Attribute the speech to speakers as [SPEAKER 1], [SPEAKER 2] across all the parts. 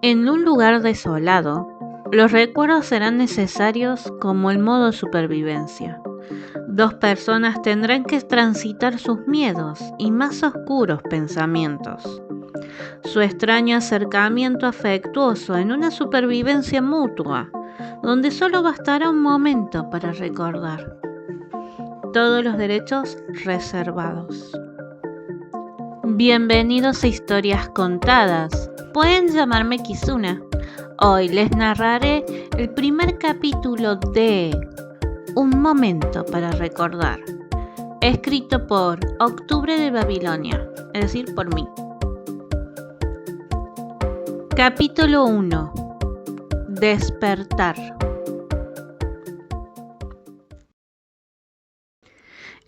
[SPEAKER 1] En un lugar desolado, los recuerdos serán necesarios como el modo supervivencia. Dos personas tendrán que transitar sus miedos y más oscuros pensamientos. Su extraño acercamiento afectuoso en una supervivencia mutua, donde solo bastará un momento para recordar. Todos los derechos reservados. Bienvenidos a Historias Contadas. Pueden llamarme Kizuna. Hoy les narraré el primer capítulo de Un momento para recordar, escrito por Octubre de Babilonia, es decir, por mí. Capítulo 1. Despertar.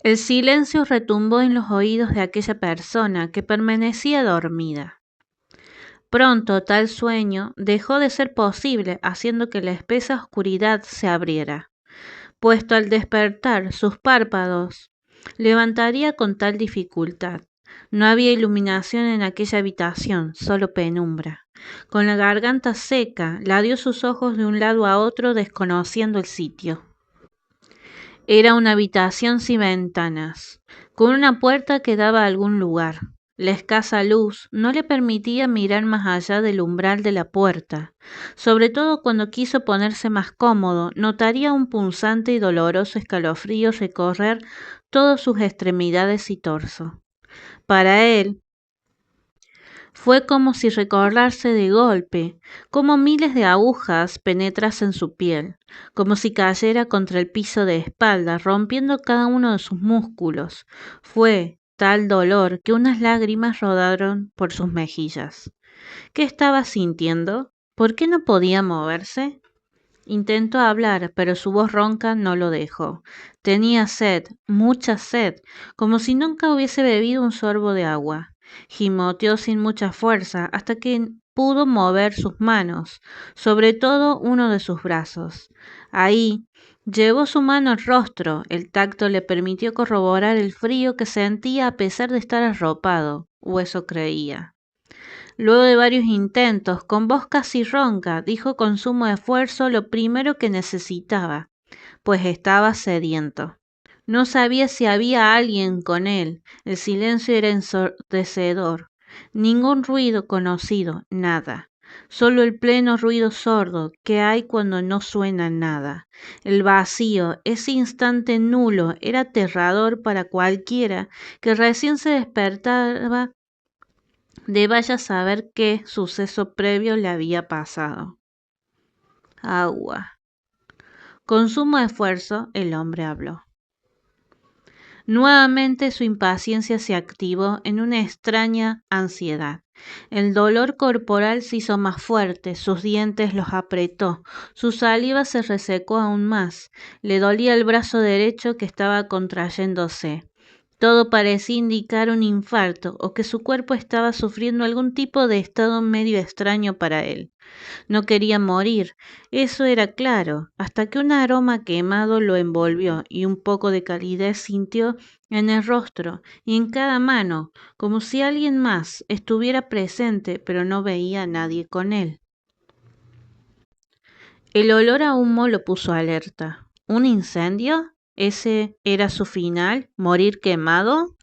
[SPEAKER 1] El silencio retumbó en los oídos de aquella persona que permanecía dormida. Pronto tal sueño dejó de ser posible, haciendo que la espesa oscuridad se abriera, puesto al despertar sus párpados levantaría con tal dificultad. No había iluminación en aquella habitación, solo penumbra. Con la garganta seca, ladeó sus ojos de un lado a otro, desconociendo el sitio. Era una habitación sin ventanas, con una puerta que daba a algún lugar. La escasa luz no le permitía mirar más allá del umbral de la puerta. Sobre todo cuando quiso ponerse más cómodo, notaría un punzante y doloroso escalofrío recorrer todas sus extremidades y torso. Para él, fue como si recordarse de golpe, como miles de agujas penetrasen su piel, como si cayera contra el piso de espalda, rompiendo cada uno de sus músculos. Fue tal dolor que unas lágrimas rodaron por sus mejillas. ¿Qué estaba sintiendo? ¿Por qué no podía moverse? Intentó hablar, pero su voz ronca no lo dejó. Tenía sed, mucha sed, como si nunca hubiese bebido un sorbo de agua. Gimoteó sin mucha fuerza hasta que pudo mover sus manos, sobre todo uno de sus brazos. Ahí llevó su mano al rostro. El tacto le permitió corroborar el frío que sentía a pesar de estar arropado, o eso creía. Luego de varios intentos, con voz casi ronca, dijo con sumo esfuerzo lo primero que necesitaba, pues estaba sediento. No sabía si había alguien con él. El silencio era ensordecedor. Ningún ruido conocido, nada. Solo el pleno ruido sordo que hay cuando no suena nada. El vacío, ese instante nulo, era aterrador para cualquiera que recién se despertaba de vaya a saber qué suceso previo le había pasado. Agua. Con sumo esfuerzo, el hombre habló. Nuevamente su impaciencia se activó en una extraña ansiedad. El dolor corporal se hizo más fuerte, sus dientes los apretó, su saliva se resecó aún más, le dolía el brazo derecho que estaba contrayéndose. Todo parecía indicar un infarto o que su cuerpo estaba sufriendo algún tipo de estado medio extraño para él. No quería morir, eso era claro, hasta que un aroma quemado lo envolvió y un poco de calidez sintió en el rostro y en cada mano, como si alguien más estuviera presente, pero no veía a nadie con él. El olor a humo lo puso alerta. ¿Un incendio? ¿Ese era su final? ¿Morir quemado?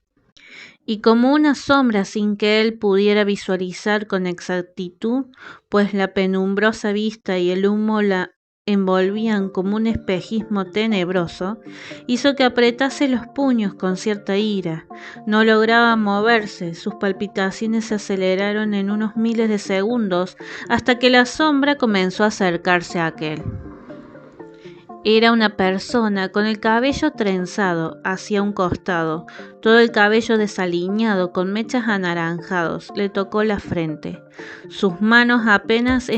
[SPEAKER 1] Y como una sombra sin que él pudiera visualizar con exactitud, pues la penumbrosa vista y el humo la envolvían como un espejismo tenebroso, hizo que apretase los puños con cierta ira. No lograba moverse, sus palpitaciones se aceleraron en unos miles de segundos hasta que la sombra comenzó a acercarse a aquel. Era una persona con el cabello trenzado hacia un costado, todo el cabello desaliñado con mechas anaranjados. Le tocó la frente. Sus manos apenas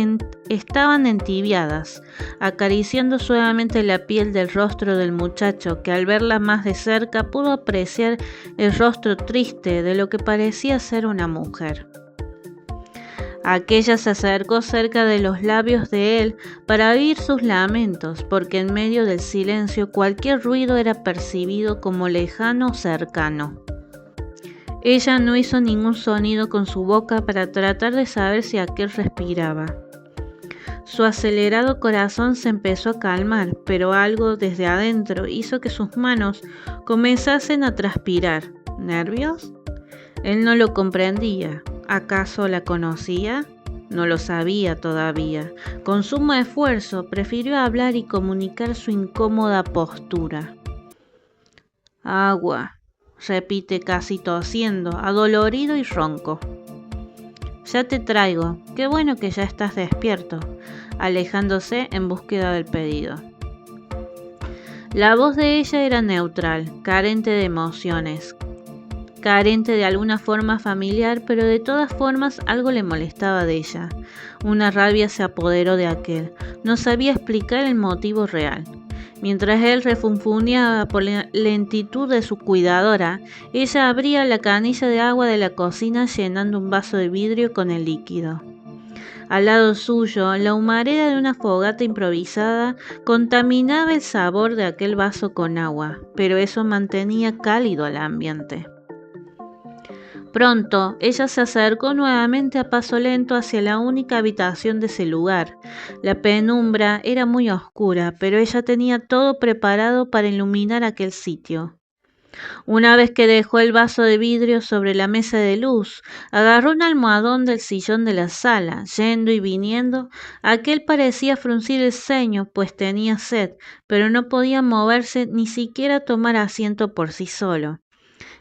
[SPEAKER 1] estaban entibiadas, acariciando suavemente la piel del rostro del muchacho, que al verla más de cerca pudo apreciar el rostro triste de lo que parecía ser una mujer. Aquella se acercó cerca de los labios de él para oír sus lamentos, porque en medio del silencio cualquier ruido era percibido como lejano o cercano. Ella no hizo ningún sonido con su boca para tratar de saber si aquel respiraba. Su acelerado corazón se empezó a calmar, pero algo desde adentro hizo que sus manos comenzasen a transpirar. ¿Nervios? Él no lo comprendía. ¿Acaso la conocía? No lo sabía todavía. Con sumo esfuerzo prefirió hablar y comunicar su incómoda postura. Agua, repite casi tosiendo, adolorido y ronco. Ya te traigo. Qué bueno que ya estás despierto, alejándose en búsqueda del pedido. La voz de ella era neutral, carente de emociones, carente de alguna forma familiar, pero de todas formas algo le molestaba de ella. Una rabia se apoderó de aquel. No sabía explicar el motivo real. Mientras él refunfuñaba por la lentitud de su cuidadora, ella abría la canilla de agua de la cocina llenando un vaso de vidrio con el líquido. Al lado suyo, la humareda de una fogata improvisada contaminaba el sabor de aquel vaso con agua, pero eso mantenía cálido el ambiente. Pronto, ella se acercó nuevamente a paso lento hacia la única habitación de ese lugar. La penumbra era muy oscura, pero ella tenía todo preparado para iluminar aquel sitio. Una vez que dejó el vaso de vidrio sobre la mesa de luz, agarró un almohadón del sillón de la sala, yendo y viniendo. Aquel parecía fruncir el ceño, pues tenía sed, pero no podía moverse ni siquiera tomar asiento por sí solo.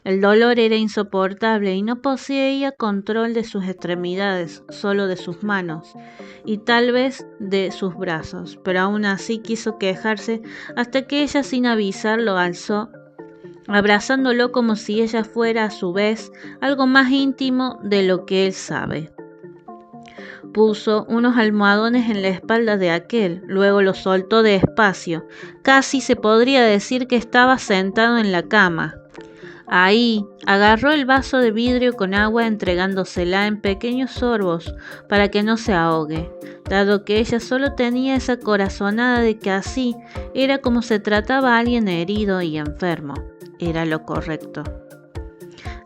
[SPEAKER 1] El dolor era insoportable y no poseía control de sus extremidades, solo de sus manos y tal vez de sus brazos, pero aún así quiso quejarse hasta que ella sin avisar lo alzó, abrazándolo como si ella fuera a su vez algo más íntimo de lo que él sabe. Puso unos almohadones en la espalda de aquel, luego lo soltó despacio, casi se podría decir que estaba sentado en la cama. Ahí agarró el vaso de vidrio con agua entregándosela en pequeños sorbos para que no se ahogue, dado que ella solo tenía esa corazonada de que así era como se trataba a alguien herido y enfermo. Era lo correcto.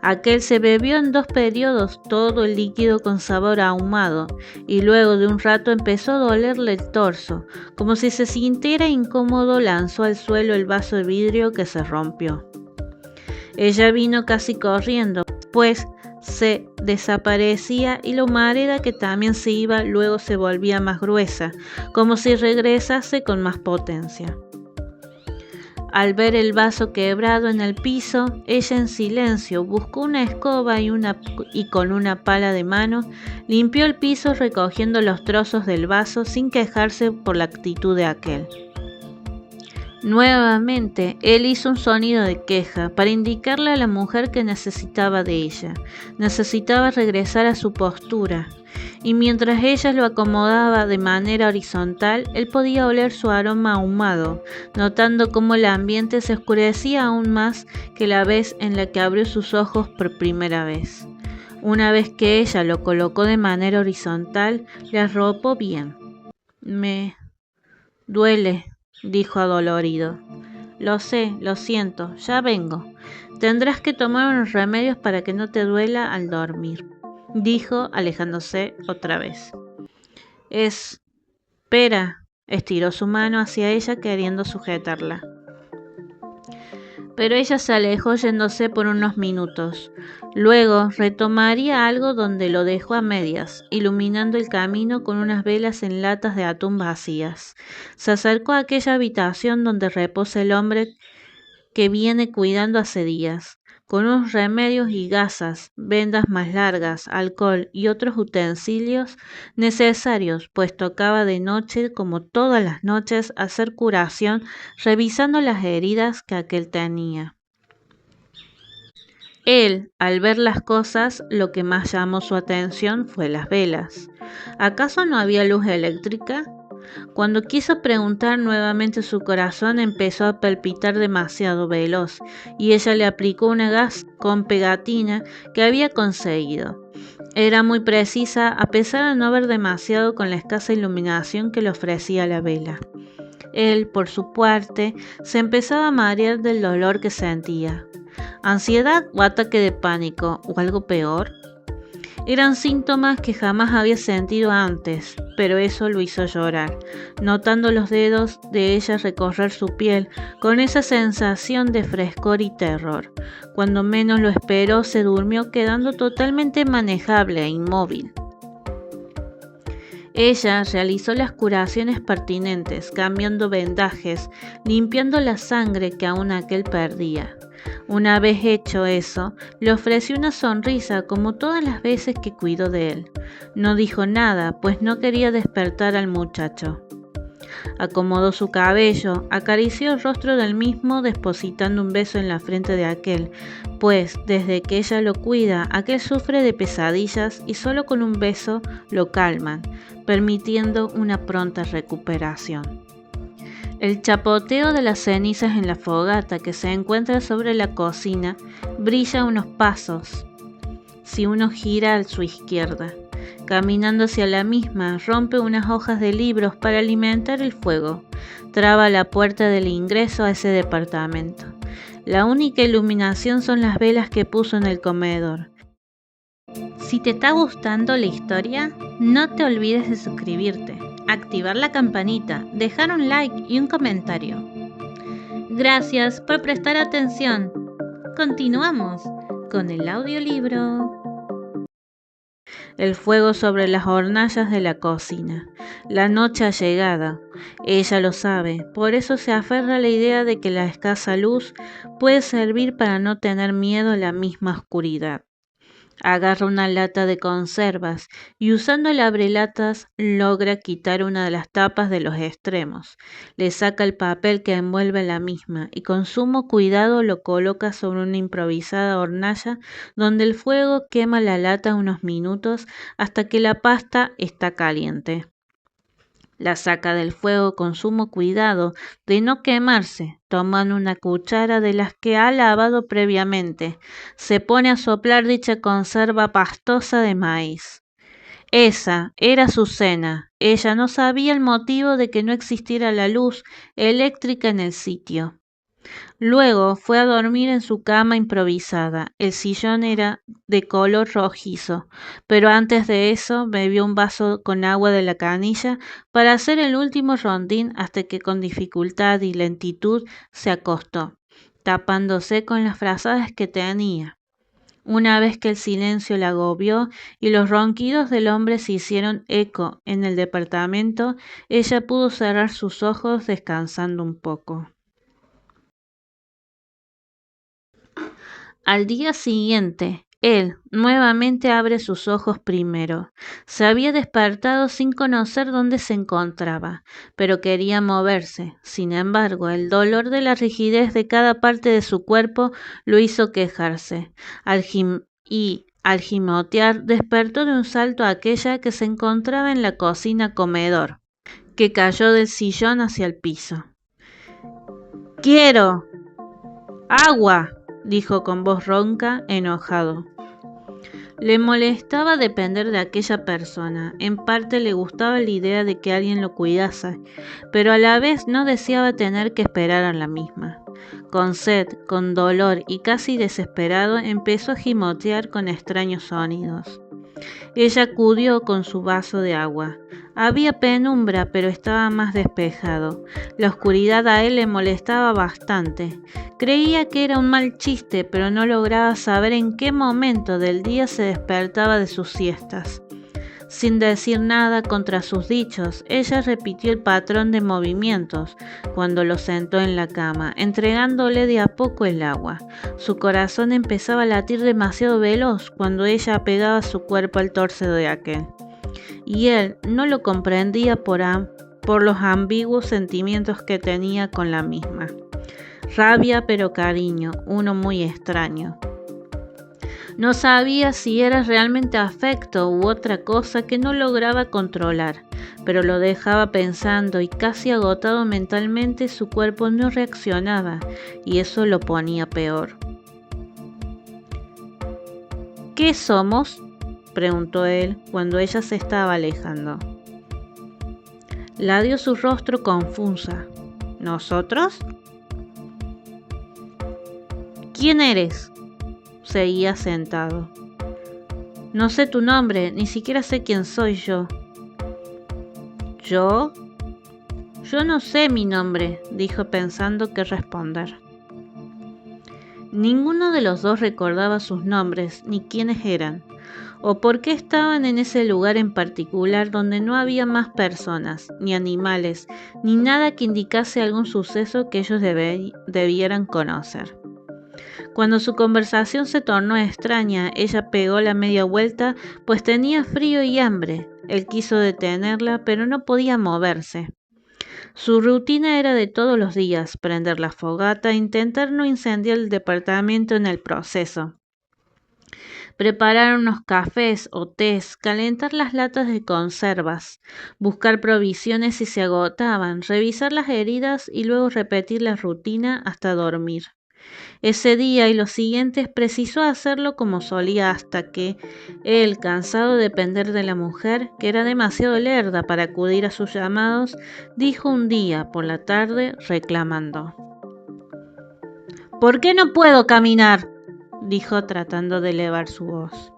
[SPEAKER 1] Aquel se bebió en 2 periodos todo el líquido con sabor ahumado y luego de un rato empezó a dolerle el torso. Como si se sintiera incómodo, lanzó al suelo el vaso de vidrio que se rompió. Ella vino casi corriendo, pues se desaparecía y la humareda que también se iba luego se volvía más gruesa, como si regresase con más potencia. Al ver el vaso quebrado en el piso, ella en silencio buscó una escoba y con una pala de mano limpió el piso recogiendo los trozos del vaso sin quejarse por la actitud de aquel. Nuevamente, él hizo un sonido de queja para indicarle a la mujer que necesitaba de ella. Necesitaba regresar a su postura, y mientras ella lo acomodaba de manera horizontal, él podía oler su aroma ahumado, notando cómo el ambiente se oscurecía aún más que la vez en la que abrió sus ojos por primera vez. Una vez que ella lo colocó de manera horizontal, le arropó bien. Me duele, dijo adolorido. Lo sé, lo siento, ya vengo. Tendrás que tomar unos remedios para que no te duela al dormir, dijo alejándose otra vez. Espera, estiró su mano hacia ella queriendo sujetarla. Pero ella se alejó yéndose por unos minutos. Luego retomaría algo donde lo dejó a medias, iluminando el camino con unas velas en latas de atún vacías. Se acercó a aquella habitación donde reposa el hombre que viene cuidando hace días, con unos remedios y gasas, vendas más largas, alcohol y otros utensilios necesarios, pues tocaba de noche, como todas las noches, hacer curación, revisando las heridas que aquel tenía. Él, al ver las cosas, lo que más llamó su atención fue las velas. ¿Acaso no había luz eléctrica? Cuando quiso preguntar nuevamente, su corazón empezó a palpitar demasiado veloz y ella le aplicó una gas con pegatina que había conseguido. Era muy precisa a pesar de no ver demasiado con la escasa iluminación que le ofrecía la vela. Él, por su parte, se empezaba a marear del dolor que sentía. ¿Ansiedad o ataque de pánico o algo peor? Eran síntomas que jamás había sentido antes, pero eso lo hizo llorar, notando los dedos de ella recorrer su piel con esa sensación de frescor y terror. Cuando menos lo esperó, se durmió quedando totalmente manejable e inmóvil. Ella realizó las curaciones pertinentes, cambiando vendajes, limpiando la sangre que aún aquel perdía. Una vez hecho eso, le ofreció una sonrisa como todas las veces que cuidó de él. No dijo nada, pues no quería despertar al muchacho. Acomodó su cabello, acarició el rostro del mismo, depositando un beso en la frente de aquel, pues desde que ella lo cuida, aquel sufre de pesadillas y solo con un beso lo calman, permitiendo una pronta recuperación. El chapoteo de las cenizas en la fogata que se encuentra sobre la cocina brilla unos pasos si uno gira a su izquierda. Caminando hacia la misma, rompe unas hojas de libros para alimentar el fuego. Traba la puerta del ingreso a ese departamento. La única iluminación son las velas que puso en el comedor. Si te está gustando la historia, no te olvides de suscribirte, activar la campanita, dejar un like y un comentario. Gracias por prestar atención. Continuamos con el audiolibro. El fuego sobre las hornallas de la cocina. La noche ha llegado. Ella lo sabe, por eso se aferra a la idea de que la escasa luz puede servir para no tener miedo a la misma oscuridad. Agarra una lata de conservas y usando el abrelatas logra quitar una de las tapas de los extremos. Le saca el papel que envuelve la misma y con sumo cuidado lo coloca sobre una improvisada hornalla donde el fuego quema la lata unos minutos hasta que la pasta está caliente. La saca del fuego con sumo cuidado de no quemarse, tomando una cuchara de las que ha lavado previamente. Se pone a soplar dicha conserva pastosa de maíz. Esa era su cena. Ella no sabía el motivo de que no existiera la luz eléctrica en el sitio. Luego fue a dormir en su cama improvisada. El sillón era de color rojizo, pero antes de eso bebió un vaso con agua de la canilla para hacer el último rondín hasta que con dificultad y lentitud se acostó, tapándose con las frazadas que tenía. Una vez que el silencio la agobió y los ronquidos del hombre se hicieron eco en el departamento, ella pudo cerrar sus ojos descansando un poco. Al día siguiente, él nuevamente abre sus ojos primero. Se había despertado sin conocer dónde se encontraba, pero quería moverse. Sin embargo, el dolor de la rigidez de cada parte de su cuerpo lo hizo quejarse. Al gimotear, despertó de un salto a aquella que se encontraba en la cocina-comedor, que cayó del sillón hacia el piso. «¡Quiero! ¡Agua!», dijo con voz ronca, enojado. Le molestaba depender de aquella persona. En parte le gustaba la idea de que alguien lo cuidase, pero a la vez no deseaba tener que esperar a la misma. Con sed, con dolor y casi desesperado, empezó a gimotear con extraños sonidos. Ella acudió con su vaso de agua. Había penumbra, pero estaba más despejado. La oscuridad a él le molestaba bastante. Creía que era un mal chiste, pero no lograba saber en qué momento del día se despertaba de sus siestas. Sin decir nada contra sus dichos, ella repitió el patrón de movimientos cuando lo sentó en la cama, entregándole de a poco el agua. Su corazón empezaba a latir demasiado veloz cuando ella apegaba su cuerpo al torso de aquel, y él no lo comprendía por los ambiguos sentimientos que tenía con la misma. Rabia pero cariño, uno muy extraño. No sabía si era realmente afecto u otra cosa que no lograba controlar, pero lo dejaba pensando y casi agotado mentalmente su cuerpo no reaccionaba y eso lo ponía peor. ¿Qué somos?, preguntó él cuando ella se estaba alejando. Ladeó su rostro confusa. ¿Nosotros? ¿Quién eres? Seguía sentado. No sé tu nombre, ni siquiera sé quién soy yo. ¿Yo? Yo no sé mi nombre, dijo pensando qué responder. Ninguno de los dos recordaba sus nombres, ni quiénes eran, o por qué estaban en ese lugar en particular donde no había más personas, ni animales, ni nada que indicase algún suceso que ellos debieran conocer. Cuando su conversación se tornó extraña, ella pegó la media vuelta, pues tenía frío y hambre. Él quiso detenerla, pero no podía moverse. Su rutina era de todos los días, prender la fogata e intentar no incendiar el departamento en el proceso. Preparar unos cafés o tés, calentar las latas de conservas, buscar provisiones si se agotaban, revisar las heridas y luego repetir la rutina hasta dormir. Ese día y los siguientes precisó hacerlo como solía hasta que él, cansado de depender de la mujer, que era demasiado lerda para acudir a sus llamados, dijo un día por la tarde reclamando: «¿Por qué no puedo caminar?», dijo tratando de elevar su voz.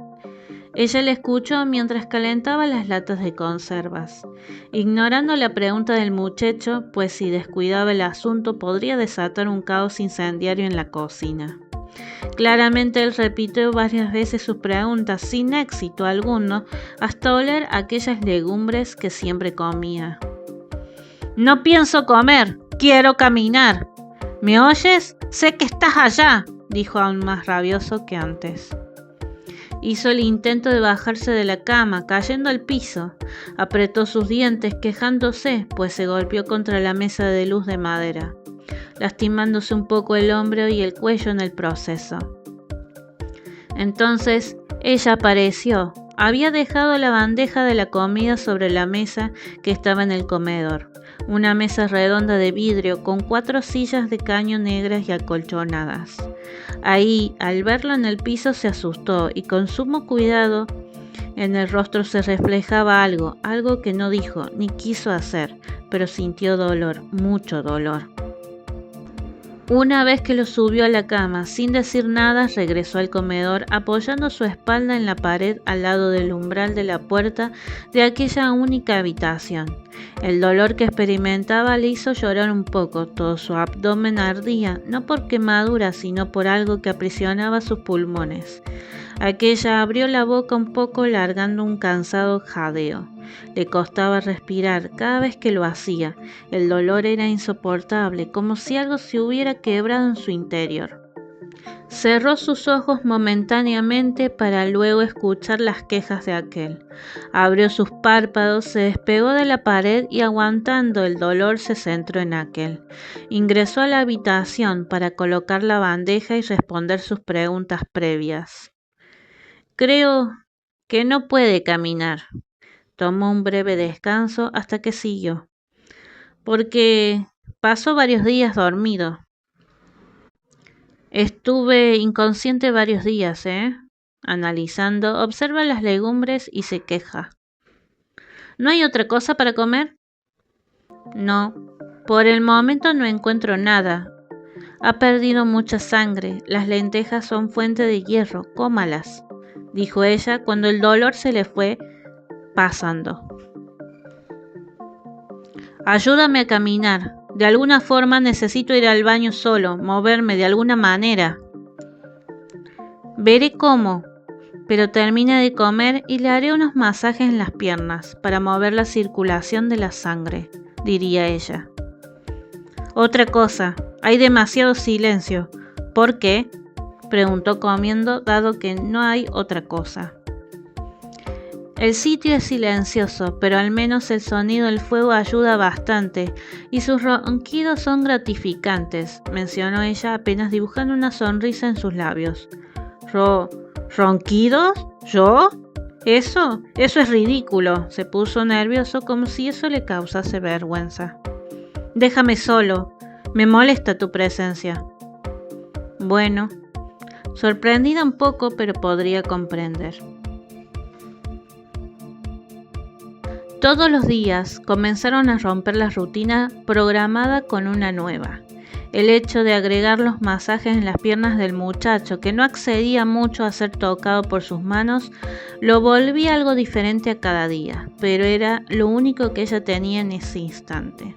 [SPEAKER 1] Ella le escuchó mientras calentaba las latas de conservas, ignorando la pregunta del muchacho, pues si descuidaba el asunto podría desatar un caos incendiario en la cocina. Claramente él repitió varias veces sus preguntas sin éxito alguno, hasta oler aquellas legumbres que siempre comía. «No pienso comer, quiero caminar. ¿Me oyes? Sé que estás allá», dijo aún más rabioso que antes. Hizo el intento de bajarse de la cama, cayendo al piso. Apretó sus dientes, quejándose, pues se golpeó contra la mesa de luz de madera, lastimándose un poco el hombro y el cuello en el proceso. Entonces ella apareció. Había dejado la bandeja de la comida sobre la mesa que estaba en el comedor, una mesa redonda de vidrio con 4 sillas de caño negras y acolchonadas. Ahí, al verlo en el piso, se asustó y con sumo cuidado en el rostro se reflejaba algo que no dijo ni quiso hacer, pero sintió dolor, mucho dolor. Una vez que lo subió a la cama, sin decir nada, regresó al comedor, apoyando su espalda en la pared al lado del umbral de la puerta de aquella única habitación. El dolor que experimentaba le hizo llorar un poco, todo su abdomen ardía, no por quemadura, sino por algo que aprisionaba sus pulmones. Aquella abrió la boca un poco, largando un cansado jadeo. Le costaba respirar cada vez que lo hacía. El dolor era insoportable, como si algo se hubiera quebrado en su interior. Cerró sus ojos momentáneamente para luego escuchar las quejas de aquel. Abrió sus párpados, se despegó de la pared y aguantando el dolor se centró en aquel. Ingresó a la habitación para colocar la bandeja y responder sus preguntas previas. «Creo que no puede caminar». Tomó un breve descanso hasta que siguió. «Porque pasó varios días dormido». «Estuve inconsciente varios días, Analizando, observa las legumbres y se queja». «¿No hay otra cosa para comer?» «No, por el momento no encuentro nada. Ha perdido mucha sangre. Las lentejas son fuente de hierro, cómalas», dijo ella cuando el dolor se le fue pasando. «Ayúdame a caminar. De alguna forma necesito ir al baño solo, moverme de alguna manera». «Veré cómo, pero termine de comer y le haré unos masajes en las piernas para mover la circulación de la sangre», diría ella. «Otra cosa, hay demasiado silencio». «¿Por qué?», preguntó comiendo, dado que no hay otra cosa. «El sitio es silencioso, pero al menos el sonido del fuego ayuda bastante y sus ronquidos son gratificantes», mencionó ella apenas dibujando una sonrisa en sus labios. ¿Ronquidos? ¿Yo? Eso es ridículo», se puso nervioso como si eso le causase vergüenza. «Déjame solo, me molesta tu presencia». «Bueno», sorprendida un poco, pero podría comprender. Todos los días comenzaron a romper la rutina programada con una nueva. El hecho de agregar los masajes en las piernas del muchacho, que no accedía mucho a ser tocado por sus manos, lo volvía algo diferente a cada día, pero era lo único que ella tenía en ese instante.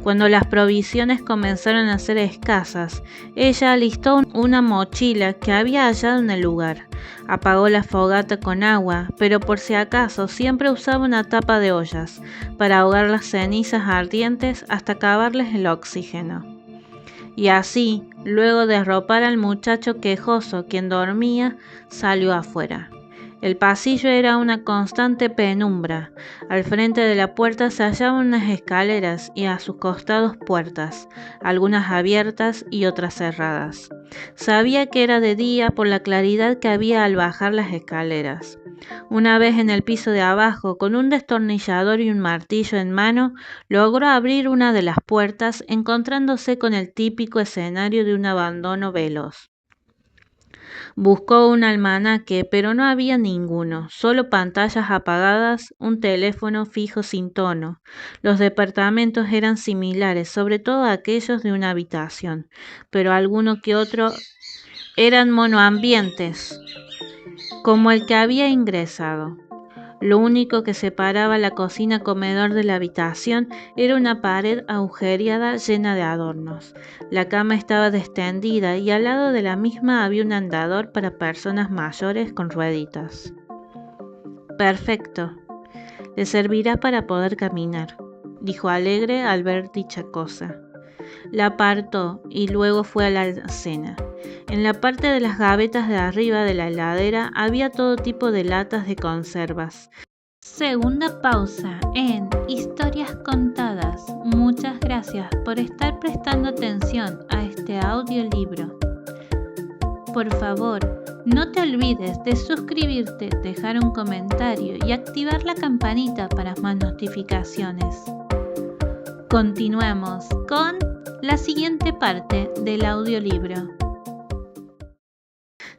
[SPEAKER 1] Cuando las provisiones comenzaron a ser escasas, ella alistó una mochila que había hallado en el lugar. Apagó la fogata con agua, pero por si acaso siempre usaba una tapa de ollas para ahogar las cenizas ardientes hasta acabarles el oxígeno. Y así, luego de arropar al muchacho quejoso, quien dormía, salió afuera. El pasillo era una constante penumbra. Al frente de la puerta se hallaban unas escaleras y a sus costados puertas, algunas abiertas y otras cerradas. Sabía que era de día por la claridad que había al bajar las escaleras. Una vez en el piso de abajo, con un destornillador y un martillo en mano, logró abrir una de las puertas, encontrándose con el típico escenario de un abandono veloz. Buscó un almanaque, pero no había ninguno, solo pantallas apagadas, un teléfono fijo sin tono. Los departamentos eran similares, sobre todo aquellos de una habitación, pero alguno que otro eran monoambientes, como el que había ingresado. Lo único que separaba la cocina-comedor de la habitación era una pared agujereada llena de adornos. La cama estaba extendida y al lado de la misma había un andador para personas mayores con rueditas. Perfecto, le servirá para poder caminar, dijo alegre al ver dicha cosa. La apartó y luego fue a la alacena. En la parte de las gavetas de arriba de la heladera había todo tipo de latas de conservas. Segunda pausa en Historias Contadas. Muchas gracias por estar prestando atención a este audiolibro. Por favor, no te olvides de suscribirte, dejar un comentario y activar la campanita para más notificaciones. Continuemos con la siguiente parte del audiolibro.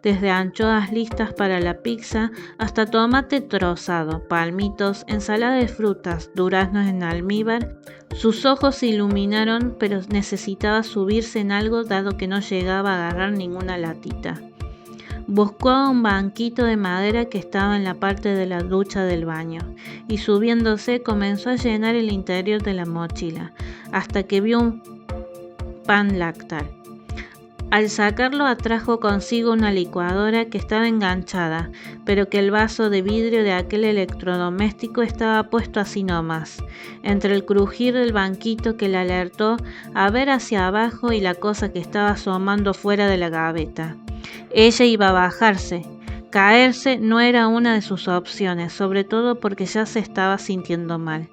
[SPEAKER 1] Desde anchoas listas para la pizza hasta tomate trozado, palmitos, ensalada de frutas, duraznos en almíbar. Sus ojos se iluminaron, pero necesitaba subirse en algo dado que no llegaba a agarrar ninguna latita. Buscó un banquito de madera que estaba en la parte de la ducha del baño y subiéndose comenzó a llenar el interior de la mochila hasta que vio un pan lácteo. Al sacarlo atrajo consigo una licuadora que estaba enganchada, pero que el vaso de vidrio de aquel electrodoméstico estaba puesto así nomás, entre el crujir del banquito que le alertó a ver hacia abajo y la cosa que estaba asomando fuera de la gaveta. Ella iba a bajarse. Caerse no era una de sus opciones, sobre todo porque ya se estaba sintiendo mal.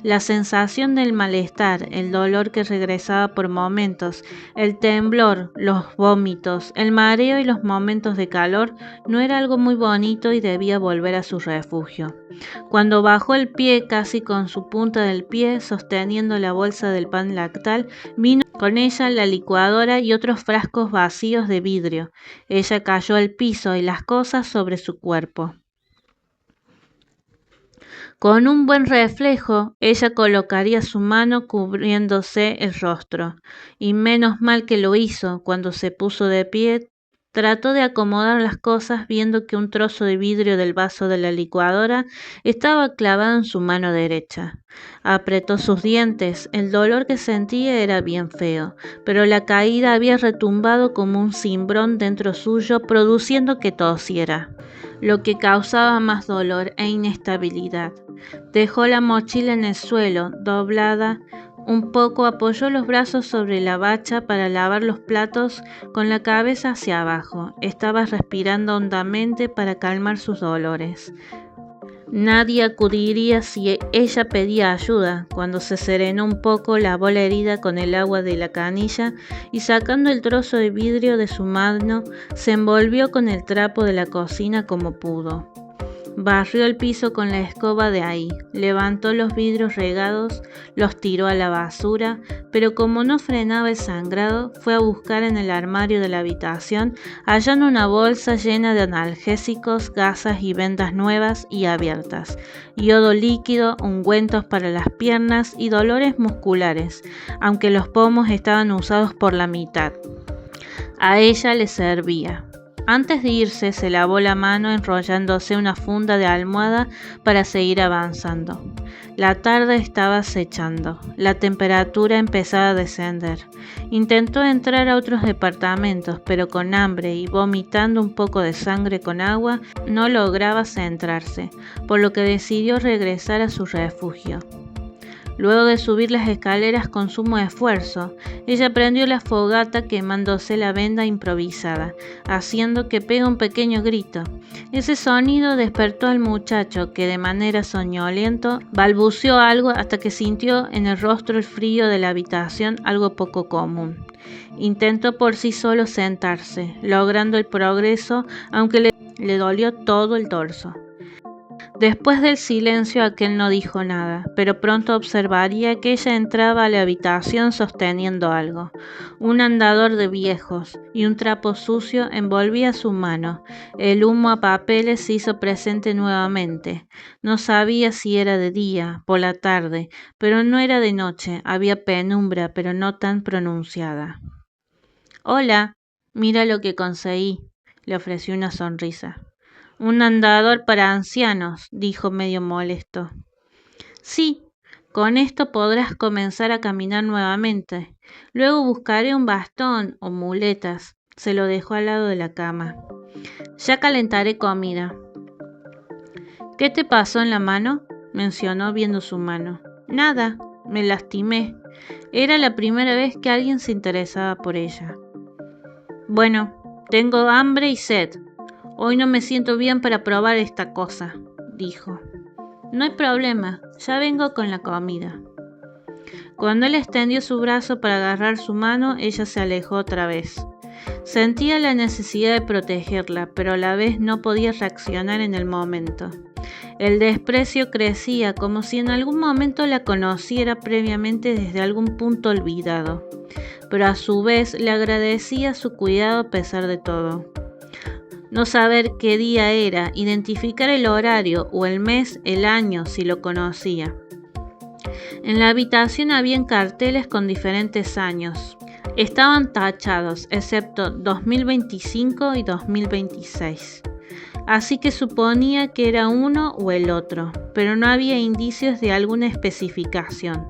[SPEAKER 1] La sensación del malestar, el dolor que regresaba por momentos, el temblor, los vómitos, el mareo y los momentos de calor no era algo muy bonito y debía volver a su refugio. Cuando bajó el pie casi con su punta del pie, sosteniendo la bolsa del pan lactal, vino con ella la licuadora y otros frascos vacíos de vidrio. Ella cayó al piso y las cosas sobre su cuerpo. Con un buen reflejo, ella colocaría su mano cubriéndose el rostro, y menos mal que lo hizo. Cuando se puso de pie, trató de acomodar las cosas viendo que un trozo de vidrio del vaso de la licuadora estaba clavado en su mano derecha. Apretó sus dientes, el dolor que sentía era bien feo, pero la caída había retumbado como un cimbrón dentro suyo, produciendo que tosiera, lo que causaba más dolor e inestabilidad. Dejó la mochila en el suelo, doblada un poco, apoyó los brazos sobre la bacha para lavar los platos con la cabeza hacia abajo. Estaba respirando hondamente para calmar sus dolores. Nadie acudiría si ella pedía ayuda. Cuando se serenó un poco, lavó la herida con el agua de la canilla y sacando el trozo de vidrio de su mano, se envolvió con el trapo de la cocina como pudo. Barrió el piso con la escoba de ahí, levantó los vidrios regados, los tiró a la basura, pero como no frenaba el sangrado, fue a buscar en el armario de la habitación, hallando una bolsa llena de analgésicos, gasas y vendas nuevas y abiertas, yodo líquido, ungüentos para las piernas y dolores musculares, aunque los pomos estaban usados por la mitad. A ella le servía. Antes de irse, se lavó la mano enrollándose una funda de almohada para seguir avanzando. La tarde estaba acechando. La temperatura empezaba a descender. Intentó entrar a otros departamentos, pero con hambre y vomitando un poco de sangre con agua, no lograba centrarse, por lo que decidió regresar a su refugio. Luego de subir las escaleras con sumo esfuerzo, ella prendió la fogata quemándose la venda improvisada, haciendo que pegue un pequeño grito. Ese sonido despertó al muchacho, que de manera soñoliento balbuceó algo hasta que sintió en el rostro el frío de la habitación, algo poco común. Intentó por sí solo sentarse, logrando el progreso, aunque le dolió todo el torso. Después del silencio aquel no dijo nada, pero pronto observaría que ella entraba a la habitación sosteniendo algo. Un andador de viejos y un trapo sucio envolvía su mano. El humo a papeles se hizo presente nuevamente. No sabía si era de día, por la tarde, pero no era de noche. Había penumbra, pero no tan pronunciada. «Hola, mira lo que conseguí», le ofreció una sonrisa. «Un andador para ancianos», dijo medio molesto. «Sí, con esto podrás comenzar a caminar nuevamente. Luego buscaré un bastón o muletas». Se lo dejó al lado de la cama. «Ya calentaré comida». «¿Qué te pasó en la mano?», mencionó viendo su mano. «Nada, me lastimé. Era la primera vez que alguien se interesaba por ella». «Bueno, tengo hambre y sed. Hoy no me siento bien para probar esta cosa», dijo. «No hay problema, ya vengo con la comida». Cuando él extendió su brazo para agarrar su mano, ella se alejó otra vez. Sentía la necesidad de protegerla, pero a la vez no podía reaccionar en el momento. El desprecio crecía, como si en algún momento la conociera previamente desde algún punto olvidado, pero a su vez le agradecía su cuidado a pesar de todo. No saber qué día era, identificar el horario o el mes, el año, si lo conocía. En la habitación habían carteles con diferentes años. Estaban tachados, excepto 2025 y 2026. Así que suponía que era uno o el otro, pero no había indicios de alguna especificación.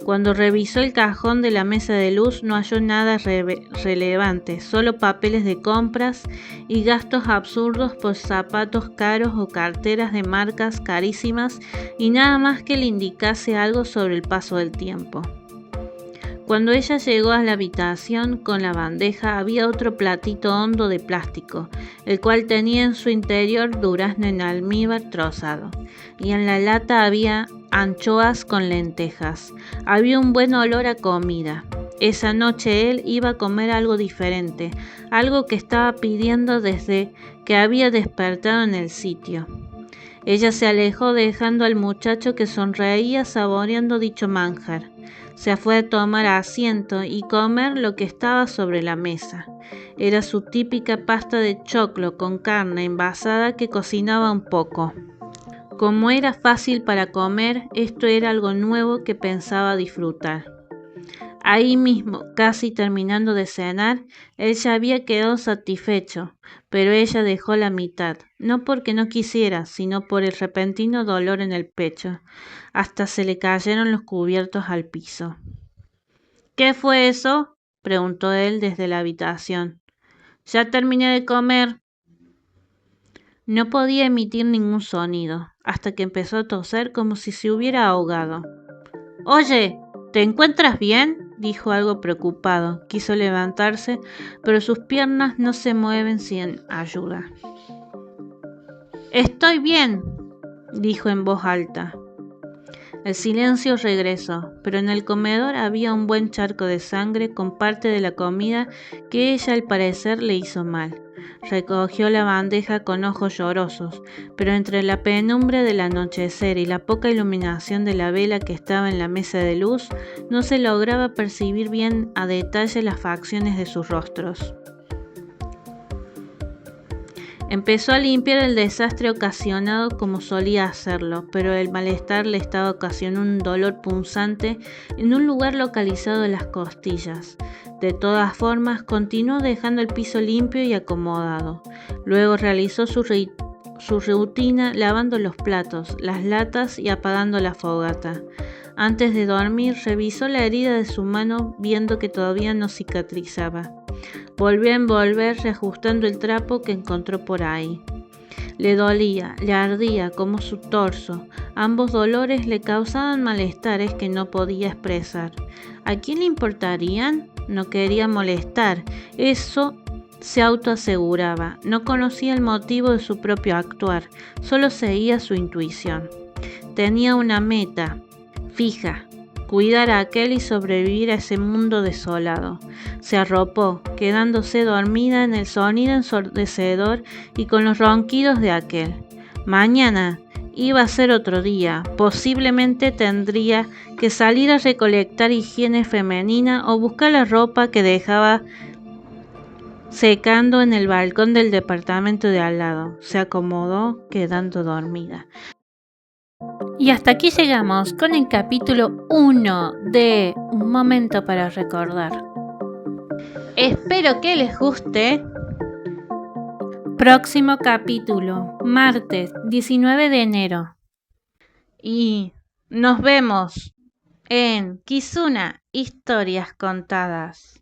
[SPEAKER 1] Cuando revisó el cajón de la mesa de luz no halló nada relevante, solo papeles de compras y gastos absurdos por zapatos caros o carteras de marcas carísimas y nada más que le indicase algo sobre el paso del tiempo. Cuando ella llegó a la habitación con la bandeja había otro platito hondo de plástico, el cual tenía en su interior durazno en almíbar trozado, y en la lata había anchoas con lentejas. Había un buen olor a comida. Esa noche él iba a comer algo diferente, algo que estaba pidiendo desde que había despertado en el sitio. Ella se alejó dejando al muchacho que sonreía saboreando dicho manjar. Se fue a tomar asiento y comer lo que estaba sobre la mesa. Era su típica pasta de choclo con carne envasada que cocinaba un poco. Como era fácil para comer, esto era algo nuevo que pensaba disfrutar. Ahí mismo, casi terminando de cenar, él ya había quedado satisfecho, pero ella dejó la mitad, no porque no quisiera, sino por el repentino dolor en el pecho. Hasta se le cayeron los cubiertos al piso. «¿Qué fue eso?», preguntó él desde la habitación. «Ya terminé de comer». No podía emitir ningún sonido, hasta que empezó a toser como si se hubiera ahogado. «Oye, ¿te encuentras bien?», dijo algo preocupado. Quiso levantarse, pero sus piernas no se mueven sin ayuda. «Estoy bien», dijo en voz alta. El silencio regresó, pero en el comedor había un buen charco de sangre con parte de la comida que ella al parecer le hizo mal. Recogió la bandeja con ojos llorosos, pero entre la penumbra del anochecer y la poca iluminación de la vela que estaba en la mesa de luz, no se lograba percibir bien a detalle las facciones de sus rostros. Empezó a limpiar el desastre ocasionado como solía hacerlo, pero el malestar le estaba ocasionando un dolor punzante en un lugar localizado en las costillas. De todas formas, continuó dejando el piso limpio y acomodado. Luego realizó su rutina lavando los platos, las latas y apagando la fogata. Antes de dormir, revisó la herida de su mano viendo que todavía no cicatrizaba. Volvió a envolver reajustando el trapo que encontró por ahí. Le dolía, le ardía como su torso. Ambos dolores le causaban malestares que no podía expresar. ¿A quién le importarían? No quería molestar. Eso se autoaseguraba. No conocía el motivo de su propio actuar. Solo seguía su intuición. Tenía una meta fija: cuidar a aquel y sobrevivir a ese mundo desolado. Se arropó, quedándose dormida en el sonido ensordecedor y con los ronquidos de aquel. Mañana iba a ser otro día. Posiblemente tendría que salir a recolectar higiene femenina o buscar la ropa que dejaba secando en el balcón del departamento de al lado. Se acomodó, quedando dormida. Y hasta aquí llegamos con el capítulo 1 de Un momento para recordar. Espero que les guste. Próximo capítulo, martes 19 de enero. Y nos vemos en Kizuna Historias Contadas.